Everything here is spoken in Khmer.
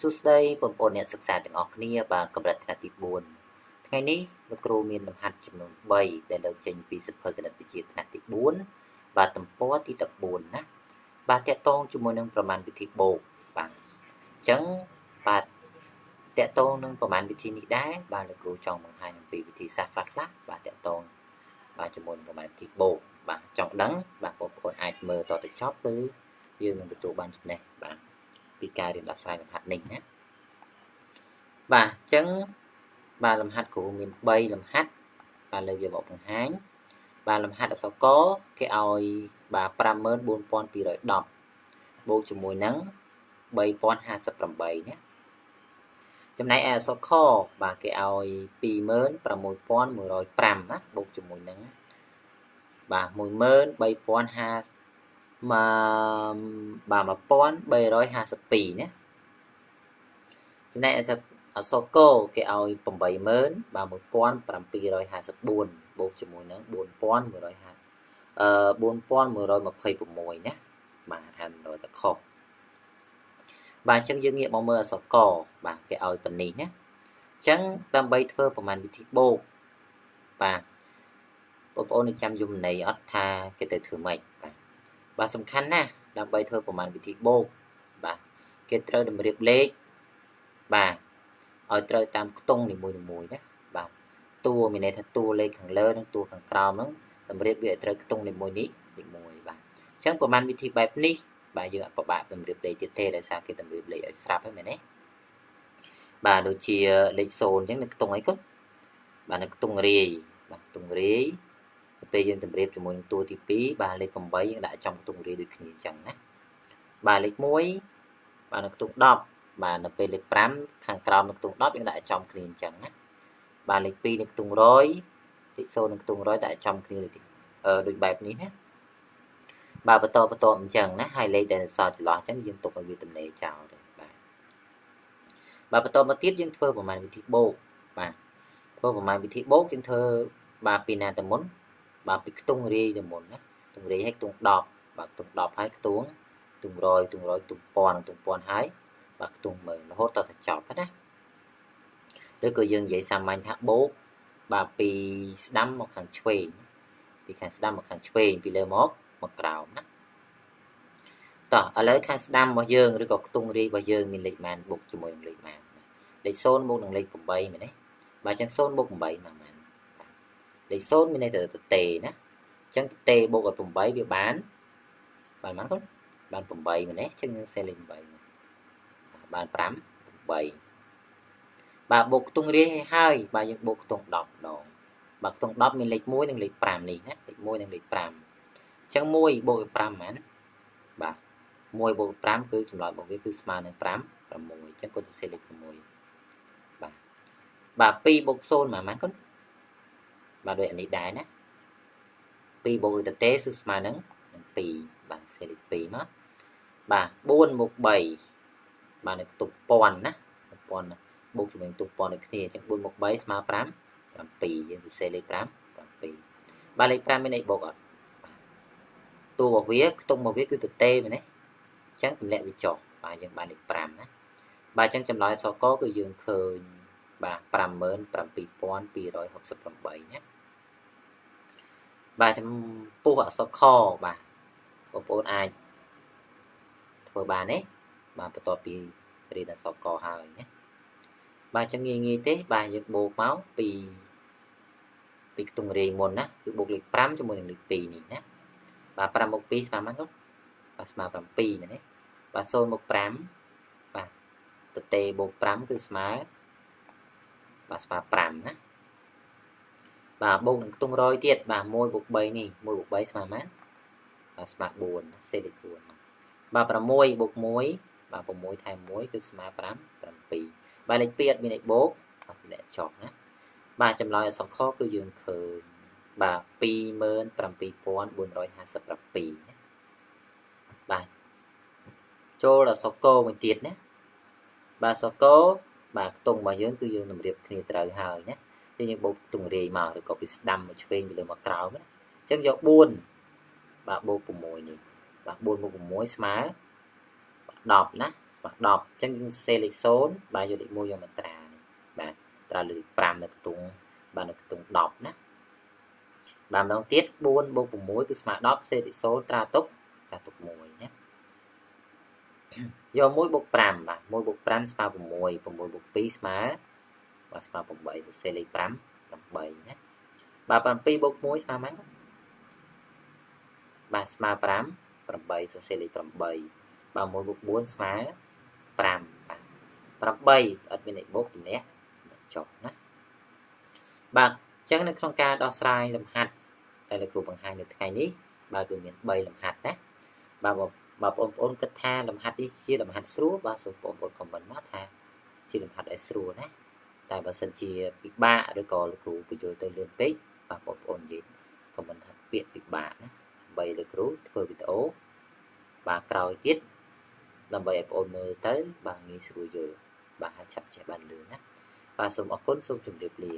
សួស្តីបងប្អូនអ្នកសិក្សាទាំងអស់គ្នាបាទកម្រិតថ្នាក់ទី4ថ្ងៃនេះលោកគ្រូមានលំហាត់ចំនួន3ដែលលើកចេញពីសៀវភៅគណិតវិទ្យាថ្នាក់ទី4បាទទំព័រទី14ណាបាទតកតងជាមួយនឹងប្រមាណវិធីបូកបាទអញ្ចឹងបាទតកតងនឹងប្រមាណវិធីនេះដែរបាទលោកគ្រូចង់បង្ហាញអំពីវិធីសាស្ត្រខ្លះៗបាទតកតងបាទជាមួយនឹងប្រមាណវិធីបូកបាទចង់ដឹងបាទបងប្អូនអាចមើលតទៅចប់គឺយើងនឹងទទួលបានចំណេះបាទពីការរៀនដោះស្រាយលំហាត់នេះណាបាទអញ្ចឹងបាទលំហាត់គ្រូមាន3លំហាត់បាទលើកយកមកបង្ហាញបាទលំហាត់អក្សរកគេឲ្យបាទ54210បូកជាមួយនឹង3058ណាចំណែកឯអក្សរខបាទគេឲ្យ26105ណាបូកជាមួយនឹងបាទ13050បាទ1352ណាចំណែកអក្សរកគេឲ្យ80000បាទ1754បូកជាមួយនឹង41504126ណាបាទអានរយតែខុសបាទអញ្ចឹងយើងងាកមកមើលអក្សរកបាទគេឲ្យប៉ុណ្នេះណាអញ្ចឹងដើម្បីធ្វើប្រមាណវិធីបូកបាទបងប្អូននឹងចាំយមន័យអត់ថាគេទៅធ្វើម៉េចបាទសំខាន់ណាស់ដើម្បីធ្វើប្រមាណវិធីបូកបាទគេត្រូវតម្រៀបលេខបាទឲ្យត្រូវតាមខ្ទង់នីមួយៗណាបាទតួមានន័យថាតួលេខខាងលើនិងតួខាងក្រោមហ្នឹងតម្រៀបវាឲ្យត្រូវខ្ទង់នីមួយនេះនីមួយបាទអញ្ចឹងប្រមាណវិធីបែបនេះបាទយើងអត់ពិបាកតម្រៀបលេខទៀតទេដោយសារគេតម្រៀបលេខឲ្យស្រាប់ហើយមែនទេបាទដូចជាលេខ0អញ្ចឹងនៅខ្ទង់អីក៏បាទនៅខ្ទង់រាយបាទខ្ទង់រាយពេលយើងតម្រៀបជាមួយនឹងតួទី2បាទលេខ8យើងដាក់ចំខ្ទង់រាយដូចគ្នាអញ្ចឹងណាបាទលេខ1បាទនៅខ្ទង់10បាទនៅពេលលេខ5ខាងក្រោមនៅខ្ទង់10យើងដាក់ចំគ្នាអញ្ចឹងណាបាទលេខ2នៅខ្ទង់100លេខ0នៅខ្ទង់100ដាក់ចំគ្នាដូចបែបនេះណាបាទបន្តអញ្ចឹងណាហើយលេខដែលសល់ចន្លោះអញ្ចឹងយើងទុកឲ្យវាទំនេរចោលទៅបាទបន្តមកទៀតយើងធ្វើប្រមាណវិធីបូកបាទធ្វើប្រមាណវិធីបូកយើងធ្វើបាទពីណាទៅមុនបាទពីខ្ទង់រាយទៅមុនណាខ្ទង់រាយឲ្យខ្ទង់10បាទខ្ទង់10ហើយខ្ទង់100ខ្ទង់1000ខ្ទង់1000ហើយបាទខ្ទង់10000រហូតដល់ទៅចប់ណាឬក៏យើងនិយាយសាមញ្ញថាបូកបាទពីស្ដាំមកខាងឆ្វេងពីខាងស្ដាំមកខាងឆ្វេងពីលើមកក្រោមណាតោះឥឡូវខាងស្ដាំរបស់យើងឬក៏ខ្ទង់រាយរបស់យើងមានលេខម៉ានបូកជាមួយនឹងលេខម៉ានលេខ0បូកនឹងលេខ8មែនទេបាទអញ្ចឹង0បូក8មកម៉ានលេខ0មានន័យថាតេណាអញ្ចឹងតេបូកឲ្យ8វាបានម៉ានកូនបាន8មែនទេអញ្ចឹងយើងសេលេខ8បាន5 8បាទបូកខ្ទង់រាយឲ្យហើយបាទយើងបូកខ្ទង់10ម្ដងបាទខ្ទង់10មានលេខ1និងលេខ5នេះណាលេខ1និងលេខ5អញ្ចឹង1បូកឲ្យ5ហ្មងបាទ1បូក5គឺចម្លើយរបស់វាគឺស្មើនឹង5 6អញ្ចឹងគាត់ទៅសេលេខ6បាទ2បូក0ហ្មងកូនបាទដូចអានេះដែរណា2បូកទៅទេគឺស្មើនឹង2បាទសេលេខ2មកបាទ4បូក3បាទនៅខ្ទង់1000ណា1000បូកជាមួយខ្ទង់1000ដូចគ្នាអញ្ចឹង4បូក3ស្មើ5 7យើងទៅសេលេខ5 7បាទលេខ5មានអីបូកអត់តួរបស់វាខ្ទង់របស់វាគឺទៅទេមែនទេអញ្ចឹងទម្លាក់វាចុះបាទយើងបានលេខ5ណាបាទអញ្ចឹងចម្លើយសកគឺយើងឃើញបាទ57268ណាបាទចំពោះអក្សរខបាទបងប្អូនអាចធ្វើបានទេបាទបន្ទាប់ពីរៀនអក្សរកហើយណាបាទអញ្ចឹងងាយទេបាទយើងបូកមកពីខ្ទង់រាយមុនណាគឺបូកលេខ5ជាមួយនឹងលេខ2នេះណាបាទ5បូក2ស្មើប៉ុន្មាននោះបាទស្មើ7មែនទេបាទ0បូក5បាទតេបូក5គឺស្មើបាទស្មើ5ណាបាទបូកនឹងខ្ទង់100ទៀតបាទ1បូក3នេះ1បូក3ស្មើប៉ុន្មានបាទស្មើ4សេលេខ4បាទ6បូក1បាទ6ថែម1គឺស្មើ5 7បាទលេខ2អត់មានអីបូកបាទទម្លាក់ចុះណាបាទចម្លើយអក្សរខគឺយើងឃើញបាទ27457ណាបាទចូលអក្សរកមួយទៀតណាបាទអក្សរកបាទខ្ទង់របស់យើងគឺយើងតម្រៀបគ្នាត្រូវហើយណាចឹងយើងបូកខ្ទង់រាយមកឬក៏ពីស្ដាំមកឆ្វេងពីលើមកក្រោមណាអញ្ចឹងយក4បាទបូក6នេះបាទ4បូក6ស្មើ10ណា ស្មើ10អញ្ចឹងយើងសរសេរលេខ0បាទយកលេខ1យកមកត្រានេះបាទត្រាលើលេខ5នៅខ្ទង់បាទនៅខ្ទង់10ណាបាទម្ដងទៀត4 + 6គឺស្មើ10សេលេខ0ត្រាទុក1ណាយក1 + 5បាទ1 + 5ស្មើ6 6 + 2ស្មើបាទស្មើ8សរសេរលេខ5 8ណាបាទ7 + 1ស្មើម៉ាញ់បាទស្មើ5 8សរសេរលេខ8បាទ1 + 4ស្មើ5បាទ8អត់មានលេខបូកជំនះចុះណាបាទអញ្ចឹងនៅក្នុងការដោះស្រាយលំហាត់ដែលលោកគ្រូបង្ហាញនៅថ្ងៃនេះបាទគឺមាន3លំហាត់ណាបាទបងប្អូនគិតថាលំហាត់នេះជាលំហាត់ស្រួលបាទសូមបងប្អូនខមមិនមកថាជាលំហាត់ដែលស្រួលណាតែបើសិនជាពិបាកឬក៏លោកគ្រូបញ្យល់ទៅលឿនពេកបាទបងប្អូននិយាយខមមិនថាពាក្យពិបាកណាដើម្បីលោកគ្រូធ្វើវីដេអូបាទក្រោយទៀតដើម្បីឲ្យបងប្អូនមើលទៅបាទងាយស្រួលយល់បាទឆាប់ចេះបានលឿនណាបាទសូមអរគុណសូមជម្រាបលា